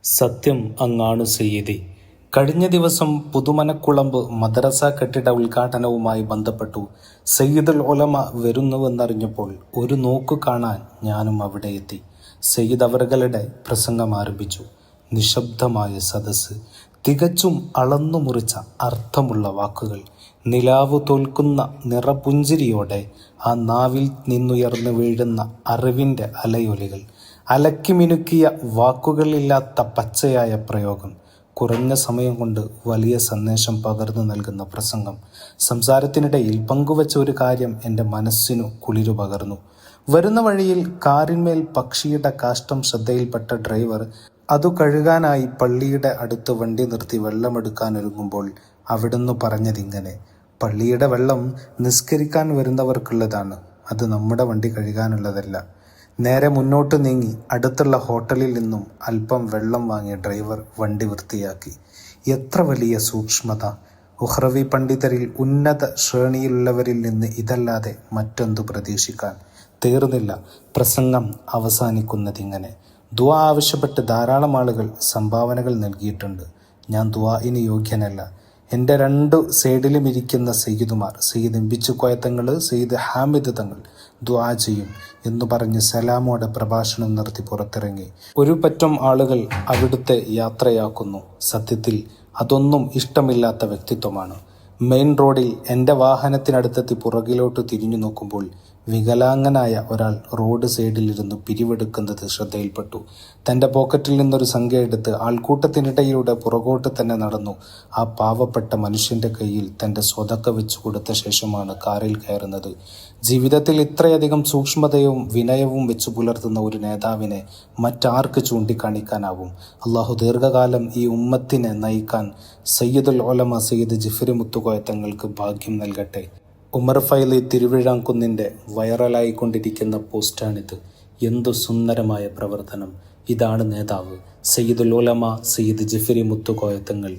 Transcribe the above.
സത്യം അങ്ങാണു സയ്യിദി. കഴിഞ്ഞ ദിവസം പുതുമനക്കുളമ്പ് മദ്രസ കെട്ടിട ഉദ്ഘാടനവുമായി ബന്ധപ്പെട്ടു സയ്യിദുൽ ഉലമ വരുന്നുവെന്നറിഞ്ഞപ്പോൾ ഒരു നോക്കു കാണാൻ ഞാനും അവിടെ എത്തി. സയ്യിദ് അവറുകളുടെ പ്രസംഗം ആരംഭിച്ചു. നിശബ്ദമായ സദസ്സ്, തികച്ചും അളന്നു മുറിച്ച അർത്ഥമുള്ള വാക്കുകൾ, നിലാവ് തോൽക്കുന്ന നിറപുഞ്ചിരിയോടെ ആ നാവിൽ നിന്നുയർന്നു വീഴുന്ന അറിവിൻ്റെ അലയൊലികൾ, അലക്കിമിനുക്കിയ വാക്കുകളില്ലാത്ത പച്ചയായ പ്രയോഗം, കുറഞ്ഞ സമയം കൊണ്ട് വലിയ സന്ദേശം പകർന്നു നൽകുന്ന പ്രസംഗം. സംസാരത്തിനിടയിൽ പങ്കുവച്ച ഒരു കാര്യം എൻ്റെ മനസ്സിനു കുളിരു പകർന്നു. വരുന്ന വഴിയിൽ കാറിന്മേൽ പക്ഷിയുടെ കാഷ്ടം ശ്രദ്ധയിൽപ്പെട്ട ഡ്രൈവർ അതു കഴുകാനായി പള്ളിയുടെ അടുത്ത് വണ്ടി നിർത്തി വെള്ളമെടുക്കാനൊരുങ്ങുമ്പോൾ അവിടുന്ന് പറഞ്ഞതിങ്ങനെ: പള്ളിയുടെ വെള്ളം നിസ്കരിക്കാൻ വരുന്നവർക്കുള്ളതാണ്, അത് നമ്മുടെ വണ്ടി കഴുകാനുള്ളതല്ല. നേരെ മുന്നോട്ട് നീങ്ങി അടുത്തുള്ള ഹോട്ടലിൽ നിന്നും അല്പം വെള്ളം വാങ്ങിയ ഡ്രൈവർ വണ്ടി വൃത്തിയാക്കി. എത്ര വലിയ സൂക്ഷ്മത! ഉഹ്റവി പണ്ഡിതരിൽ ഉന്നത ശ്രേണിയിലുള്ളവരിൽ നിന്ന് ഇതല്ലാതെ മറ്റെന്തു പ്രതീക്ഷിക്കാൻ? തീർന്നില്ല. പ്രസംഗം അവസാനിക്കുന്നതിങ്ങനെ: ദുആ ആവശ്യപ്പെട്ട് ധാരാളം ആളുകൾ സംഭാവനകൾ നൽകിയിട്ടുണ്ട്. ഞാൻ ദുആഇന് യോഗ്യനല്ല. എൻ്റെ രണ്ടു സൈഡിലും ഇരിക്കുന്ന സയ്യിദുമാർ, സയ്യിദ് എംപിച്ചുക്കോയ തങ്ങൾ, സയ്യിദ് ഹാമിദ് തങ്ങൾ ദുആ ചെയ്യും എന്ന് പറഞ്ഞ് സലാമോടെ പ്രഭാഷണം നടത്തി പുറത്തിറങ്ങി. ഒരു പറ്റം ആളുകൾ അവിടുത്തെ യാത്രയാക്കുന്നു. സത്യത്തിൽ അതൊന്നും ഇഷ്ടമില്ലാത്ത വ്യക്തിത്വമാണ്. മെയിൻ റോഡിൽ എൻ്റെ വാഹനത്തിനടുത്തെത്തി പുറകിലോട്ട് തിരിഞ്ഞു നോക്കുമ്പോൾ വികലാംഗനായ ഒരാൾ റോഡ് സൈഡിലിരുന്ന് പിരിവെടുക്കുന്നത് ശ്രദ്ധയിൽപ്പെട്ടു. തൻ്റെ പോക്കറ്റിൽ നിന്നൊരു സംഖ്യ എടുത്ത് ആൾക്കൂട്ടത്തിനിടയിലൂടെ പുറകോട്ട് തന്നെ നടന്നു. ആ പാവപ്പെട്ട മനുഷ്യൻ്റെ കയ്യിൽ തൻ്റെ സ്വതക്ക വെച്ചു കൊടുത്ത ശേഷമാണ് കാറിൽ കയറുന്നത്. ജീവിതത്തിൽ ഇത്രയധികം സൂക്ഷ്മതയും വിനയവും വെച്ചു പുലർത്തുന്ന ഒരു നേതാവിനെ മറ്റാർക്ക് ചൂണ്ടിക്കാണിക്കാനാവും? അള്ളാഹു ദീർഘകാലം ഈ ഉമ്മത്തിനെ നയിക്കാൻ സയ്യിദുൽ ഉലമ സയ്യിദ് ജിഫ്രി മുത്തുക്കോയ തങ്ങൾക്ക് ഭാഗ്യം നൽകട്ടെ. ഉമർ ഫൈലി തിരുവിഴാംകുന്നിൻ്റെ വൈറലായിക്കൊണ്ടിരിക്കുന്ന പോസ്റ്റാണിത്. എന്തു സുന്ദരമായ പ്രവർത്തനം! ഇതാണ് നേതാവ്, സയ്യിദുൽ ഉലമ സയ്യിദ് ജിഫ്രി മുത്തുക്കോയ തങ്ങൾ.